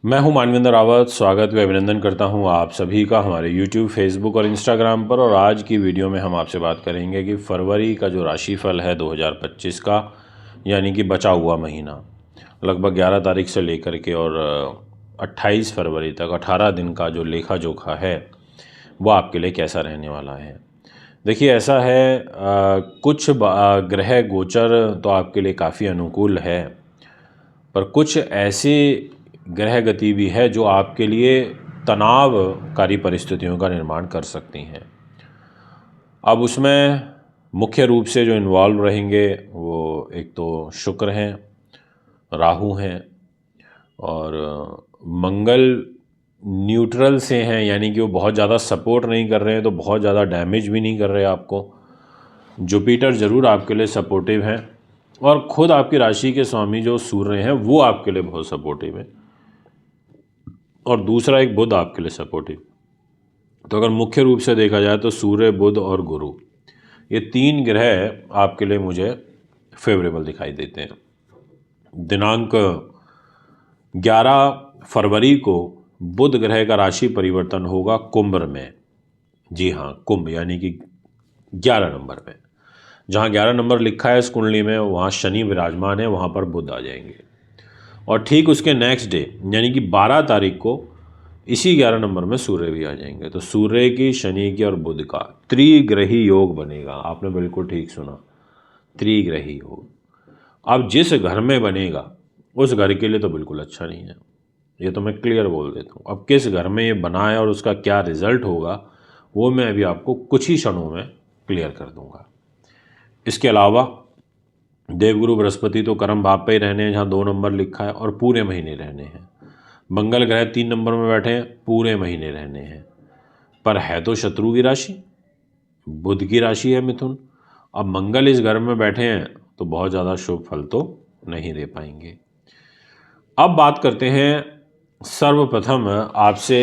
मैं हूं मानवेंद्र रावत। स्वागत व अभिनंदन करता हूं आप सभी का हमारे YouTube, Facebook और Instagram पर। और आज की वीडियो में हम आपसे बात करेंगे कि फरवरी का जो राशिफल है 2025 का, यानी कि बचा हुआ महीना लगभग 11 तारीख से लेकर के और 28 फरवरी तक 18 दिन का जो लेखा जोखा है वो आपके लिए कैसा रहने वाला है। देखिए, ऐसा है, कुछ ग्रह गोचर तो आपके लिए काफ़ी अनुकूल है, पर कुछ ऐसी ग्रह गति भी है जो आपके लिए तनावकारी परिस्थितियों का निर्माण कर सकती हैं। अब उसमें मुख्य रूप से जो इन्वॉल्व रहेंगे वो एक तो शुक्र हैं, राहु हैं और मंगल न्यूट्रल से हैं, यानी कि वो बहुत ज़्यादा सपोर्ट नहीं कर रहे हैं तो बहुत ज़्यादा डैमेज भी नहीं कर रहे आपको। जुपिटर ज़रूर आपके लिए सपोर्टिव हैं और ख़ुद आपकी राशि के स्वामी जो सूर्य हैं वो आपके लिए बहुत सपोर्टिव हैं, और दूसरा एक बुध आपके लिए सपोर्टिव। तो अगर मुख्य रूप से देखा जाए तो सूर्य, बुध और गुरु, ये तीन ग्रह आपके लिए मुझे फेवरेबल दिखाई देते हैं। दिनांक 11 फरवरी को बुध ग्रह का राशि परिवर्तन होगा कुंभ में। जी हाँ, कुंभ यानी कि 11 नंबर में। जहाँ 11 नंबर लिखा है इस कुंडली में वहाँ शनि विराजमान है, वहाँ पर बुध आ जाएंगे। और ठीक उसके नेक्स्ट डे यानी कि 12 तारीख को इसी 11 नंबर में सूर्य भी आ जाएंगे। तो सूर्य की, शनि की और बुध का त्रिग्रही योग बनेगा। आपने बिल्कुल ठीक सुना, त्रिग्रही योग। अब जिस घर में बनेगा उस घर के लिए तो बिल्कुल अच्छा नहीं है, ये तो मैं क्लियर बोल देता हूँ। अब किस घर में ये बना है और उसका क्या रिजल्ट होगा वो मैं अभी आपको कुछ ही क्षणों में क्लियर कर दूंगा। इसके अलावा देवगुरु बृहस्पति तो कर्म भाव पे ही रहने हैं, जहाँ 2 नंबर लिखा है, और पूरे महीने रहने हैं। मंगल ग्रह 3 नंबर में बैठे हैं, पूरे महीने रहने हैं, पर है तो शत्रु की राशि, बुध की राशि है मिथुन। अब मंगल इस घर में बैठे हैं तो बहुत ज़्यादा शुभ फल तो नहीं दे पाएंगे। अब बात करते हैं सर्वप्रथम आपसे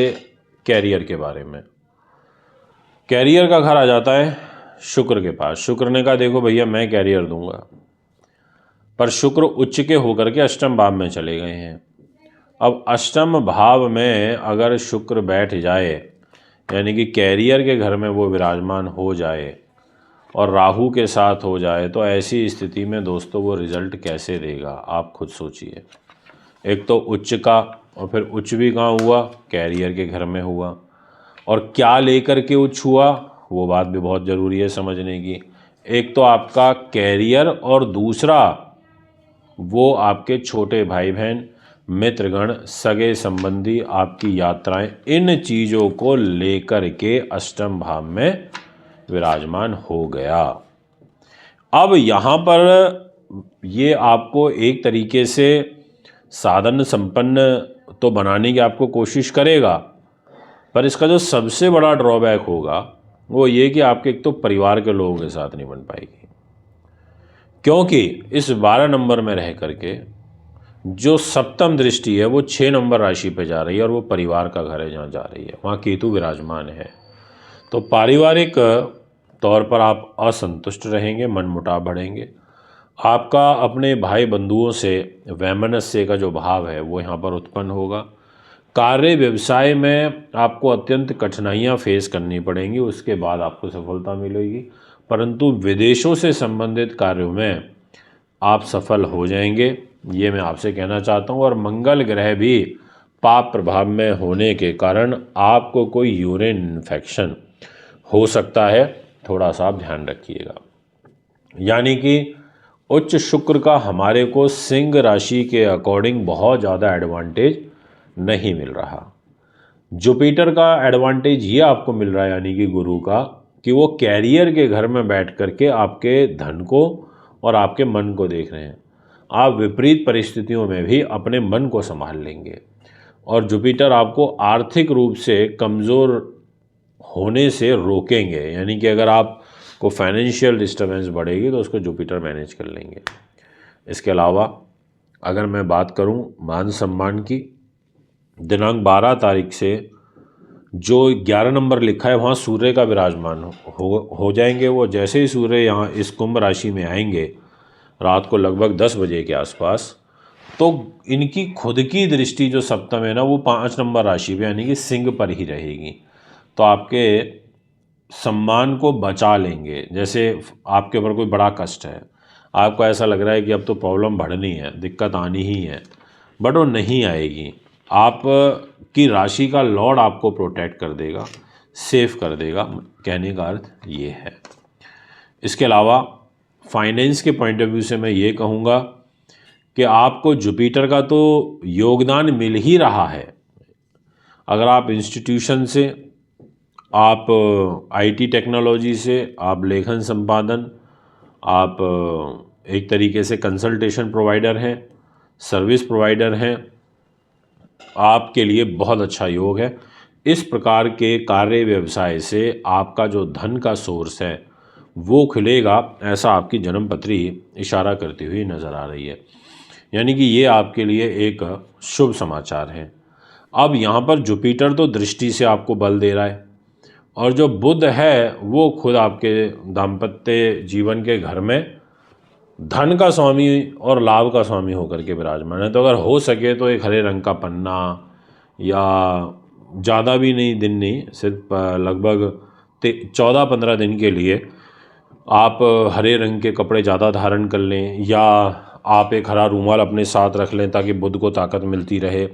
कैरियर के बारे में। कैरियर का घर आ जाता है शुक्र के पास। शुक्र ने कहा देखो भैया मैं कैरियर दूंगा, पर शुक्र उच्च के होकर के अष्टम भाव में चले गए हैं। अब अष्टम भाव में अगर शुक्र बैठ जाए यानी कि कैरियर के घर में वो विराजमान हो जाए और राहु के साथ हो जाए, तो ऐसी स्थिति में दोस्तों वो रिजल्ट कैसे देगा आप खुद सोचिए। एक तो उच्च का, और फिर उच्च भी कहाँ हुआ, कैरियर के घर में हुआ। और क्या लेकर के उच्च हुआ वो बात भी बहुत ज़रूरी है समझने की। एक तो आपका कैरियर और दूसरा वो आपके छोटे भाई बहन, मित्रगण, सगे संबंधी, आपकी यात्राएं, इन चीज़ों को लेकर के अष्टम भाव में विराजमान हो गया। अब यहाँ पर ये आपको एक तरीके से साधन संपन्न तो बनाने की आपको कोशिश करेगा, पर इसका जो सबसे बड़ा ड्रॉबैक होगा वो ये कि आपके एक तो परिवार के लोगों के साथ नहीं बन पाएगी, क्योंकि इस 12 नंबर में रह करके जो सप्तम दृष्टि है वो 6 नंबर राशि पे जा रही है, और वो परिवार का घर है जहाँ जा रही है, वहाँ केतु विराजमान है। तो पारिवारिक तौर पर आप असंतुष्ट रहेंगे, मनमुटाव बढ़ेंगे। आपका अपने भाई बंधुओं से वैमनस्य का जो भाव है वो यहाँ पर उत्पन्न होगा। कार्य व्यवसाय में आपको अत्यंत कठिनाइयाँ फेस करनी पड़ेंगी, उसके बाद आपको सफलता मिलेगी, परंतु विदेशों से संबंधित कार्यों में आप सफल हो जाएंगे, ये मैं आपसे कहना चाहता हूँ। और मंगल ग्रह भी पाप प्रभाव में होने के कारण आपको कोई यूरिन इन्फेक्शन हो सकता है, थोड़ा सा आप ध्यान रखिएगा। यानी कि उच्च शुक्र का हमारे को सिंह राशि के अकॉर्डिंग बहुत ज़्यादा एडवांटेज नहीं मिल रहा। जुपिटर का एडवांटेज ये आपको मिल रहा है, यानी कि गुरु का, कि वो कैरियर के घर में बैठ करके आपके धन को और आपके मन को देख रहे हैं। आप विपरीत परिस्थितियों में भी अपने मन को संभाल लेंगे, और जुपिटर आपको आर्थिक रूप से कमज़ोर होने से रोकेंगे। यानी कि अगर आपको फाइनेंशियल डिस्टर्बेंस बढ़ेगी तो उसको जुपिटर मैनेज कर लेंगे। इसके अलावा अगर मैं बात करूं मान सम्मान की, दिनांक 12 तारीख से जो 11 नंबर लिखा है वहाँ सूर्य का विराजमान हो जाएंगे। वो जैसे ही सूर्य यहाँ इस कुंभ राशि में आएंगे रात को लगभग 10 बजे के आसपास, तो इनकी खुद की दृष्टि जो सप्तम है ना वो 5 नंबर राशि पे यानी कि सिंह पर ही रहेगी। तो आपके सम्मान को बचा लेंगे। जैसे आपके ऊपर कोई बड़ा कष्ट है, आपको ऐसा लग रहा है कि अब तो प्रॉब्लम बढ़नी है, दिक्कत आनी ही है, बट वो नहीं आएगी। आप की राशि का लॉर्ड आपको प्रोटेक्ट कर देगा, सेफ कर देगा, कहने का अर्थ ये है। इसके अलावा फाइनेंस के पॉइंट ऑफ व्यू से मैं ये कहूँगा कि आपको जुपिटर का तो योगदान मिल ही रहा है। अगर आप इंस्टीट्यूशन से, आप आईटी टेक्नोलॉजी से, आप लेखन संपादन, आप एक तरीके से कंसल्टेशन प्रोवाइडर हैं, सर्विस प्रोवाइडर हैं, आपके लिए बहुत अच्छा योग है। इस प्रकार के कार्य व्यवसाय से आपका जो धन का सोर्स है वो खुलेगा, ऐसा आपकी जन्मपत्री इशारा करती हुई नज़र आ रही है। यानी कि ये आपके लिए एक शुभ समाचार है। अब यहाँ पर जुपिटर तो दृष्टि से आपको बल दे रहा है, और जो बुध है वो खुद आपके दाम्पत्य जीवन के घर में धन का स्वामी और लाभ का स्वामी होकर के विराजमान है। तो अगर हो सके तो एक हरे रंग का पन्ना, या ज़्यादा भी नहीं, दिन नहीं, सिर्फ लगभग 14-15 दिन के लिए आप हरे रंग के कपड़े ज़्यादा धारण कर लें, या आप एक हरा रूमाल अपने साथ रख लें ताकि बुध को ताकत मिलती रहे।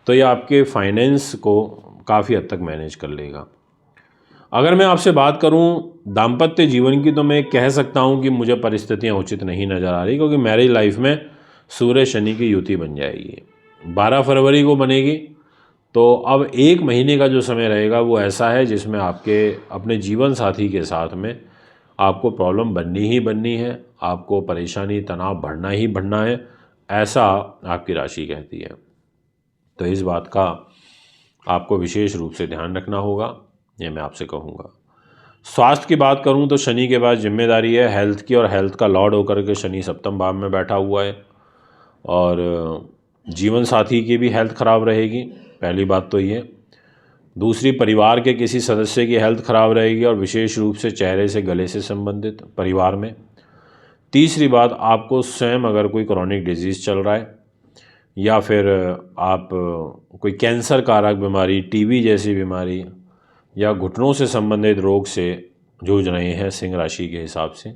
तो ये आपके फाइनेंस को काफ़ी हद तक मैनेज कर लेगा। अगर मैं आपसे बात करूं दाम्पत्य जीवन की, तो मैं कह सकता हूं कि मुझे परिस्थितियां उचित नहीं नज़र आ रही, क्योंकि मैरिज लाइफ में सूर्य शनि की युति बन जाएगी, 12 फरवरी को बनेगी। तो अब 1 महीने का जो समय रहेगा वो ऐसा है जिसमें आपके अपने जीवन साथी के साथ में आपको प्रॉब्लम बननी ही बननी है, आपको परेशानी तनाव बढ़ना ही बढ़ना है, ऐसा आपकी राशि कहती है। तो इस बात का आपको विशेष रूप से ध्यान रखना होगा, ये मैं आपसे कहूँगा। स्वास्थ्य की बात करूँ तो शनि के बाद जिम्मेदारी है हेल्थ की, और हेल्थ का लॉर्ड होकर के शनि सप्तम भाव में बैठा हुआ है, और जीवन साथी की भी हेल्थ खराब रहेगी, पहली बात तो ये। दूसरी, परिवार के किसी सदस्य की हेल्थ खराब रहेगी, और विशेष रूप से चेहरे से गले से संबंधित परिवार में। तीसरी बात, आपको स्वयं अगर कोई क्रॉनिक डिजीज़ चल रहा है, या फिर आप कोई कैंसर कारक बीमारी, टीबी जैसी बीमारी, या घुटनों से संबंधित रोग से जूझ रहे हैं सिंह राशि के हिसाब से,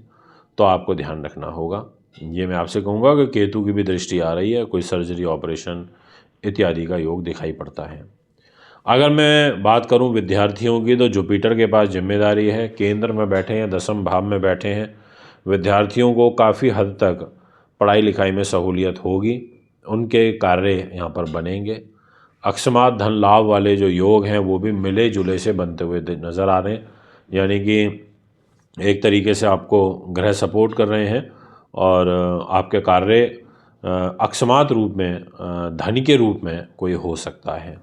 तो आपको ध्यान रखना होगा। ये मैं आपसे कहूँगा कि केतु की भी दृष्टि आ रही है, कोई सर्जरी, ऑपरेशन इत्यादि का योग दिखाई पड़ता है। अगर मैं बात करूं विद्यार्थियों की, तो जुपिटर के पास जिम्मेदारी है, केंद्र में बैठे हैं, 10वें भाव में बैठे हैं। विद्यार्थियों को काफ़ी हद तक पढ़ाई लिखाई में सहूलियत होगी, उनके कार्य यहाँ पर बनेंगे। अकस्मात धन लाभ वाले जो योग हैं वो भी मिले जुले से बनते हुए नज़र आ रहे हैं, यानी कि एक तरीके से आपको ग्रह सपोर्ट कर रहे हैं, और आपके कार्य अकस्मात रूप में धन के रूप में कोई हो सकता है।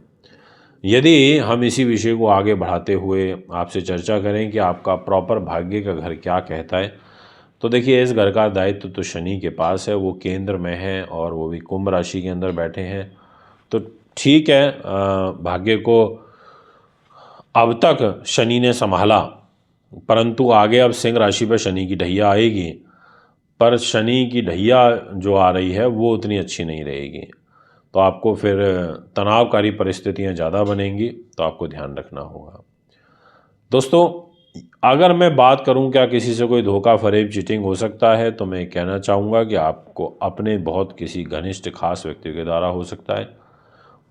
यदि हम इसी विषय को आगे बढ़ाते हुए आपसे चर्चा करें कि आपका प्रॉपर भाग्य का घर क्या कहता है, तो देखिए इस घर का दायित्व तो शनि के पास है, वो केंद्र में है, और वो भी कुंभ राशि के अंदर बैठे हैं। तो ठीक है, भाग्य को अब तक शनि ने संभाला, परंतु आगे अब सिंह राशि पर शनि की ढैया आएगी, पर शनि की ढैया जो आ रही है वो उतनी अच्छी नहीं रहेगी, तो आपको फिर तनावकारी परिस्थितियां ज़्यादा बनेंगी, तो आपको ध्यान रखना होगा। दोस्तों, अगर मैं बात करूं क्या किसी से कोई धोखा फरेब चीटिंग हो सकता है, तो मैं कहना चाहूँगा कि आपको अपने बहुत किसी घनिष्ठ खास व्यक्ति के द्वारा हो सकता है।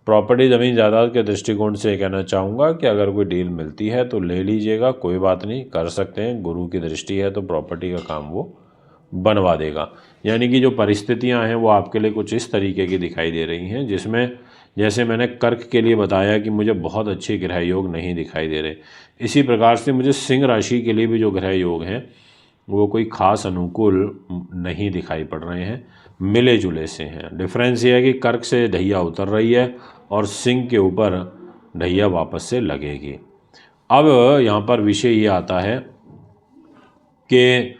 प्रॉपर्टी ज़मीन जायदाद के दृष्टिकोण से कहना चाहूँगा कि अगर कोई डील मिलती है तो ले लीजिएगा, कोई बात नहीं, कर सकते हैं, गुरु की दृष्टि है तो प्रॉपर्टी का काम वो बनवा देगा। यानी कि जो परिस्थितियां हैं वो आपके लिए कुछ इस तरीके की दिखाई दे रही हैं, जिसमें जैसे मैंने कर्क के लिए बताया कि मुझे बहुत अच्छे ग्रह योग नहीं दिखाई दे रहे, इसी प्रकार से मुझे सिंह राशि के लिए भी जो ग्रह योग हैं वो कोई खास अनुकूल नहीं दिखाई पड़ रहे हैं, मिले जुले से हैं। डिफरेंस ये है कि कर्क से ढैया उतर रही है और सिंह के ऊपर ढैया वापस से लगेगी। अब यहाँ पर विषय ये आता है कि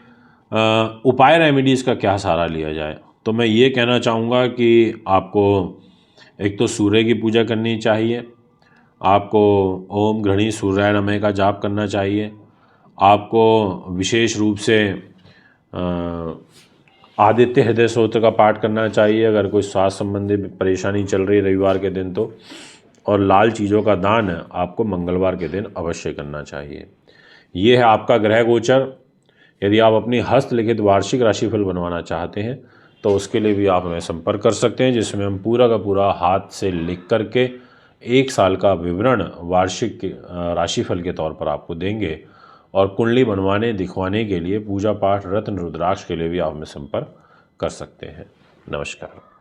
उपाय रेमेडीज़ का क्या सहारा लिया जाए। तो मैं ये कहना चाहूँगा कि आपको एक तो सूर्य की पूजा करनी चाहिए, आपको ओम घृणी सूर्याय नमः का जाप करना चाहिए, आपको विशेष रूप से आदित्य हृदय स्तोत्र का पाठ करना चाहिए अगर कोई स्वास्थ्य संबंधी परेशानी चल रही रविवार के दिन तो। और लाल चीज़ों का दान आपको मंगलवार के दिन अवश्य करना चाहिए। ये है आपका ग्रह गोचर। यदि आप अपनी हस्तलिखित वार्षिक राशिफल बनवाना चाहते हैं तो उसके लिए भी आप हमें संपर्क कर सकते हैं, जिसमें हम पूरा का पूरा हाथ से लिख करके 1 साल का विवरण वार्षिक राशिफल के तौर पर आपको देंगे। और कुंडली बनवाने दिखवाने के लिए पूजा पाठ रत्न रुद्राक्ष के लिए भी आप हमें संपर्क कर सकते हैं। नमस्कार।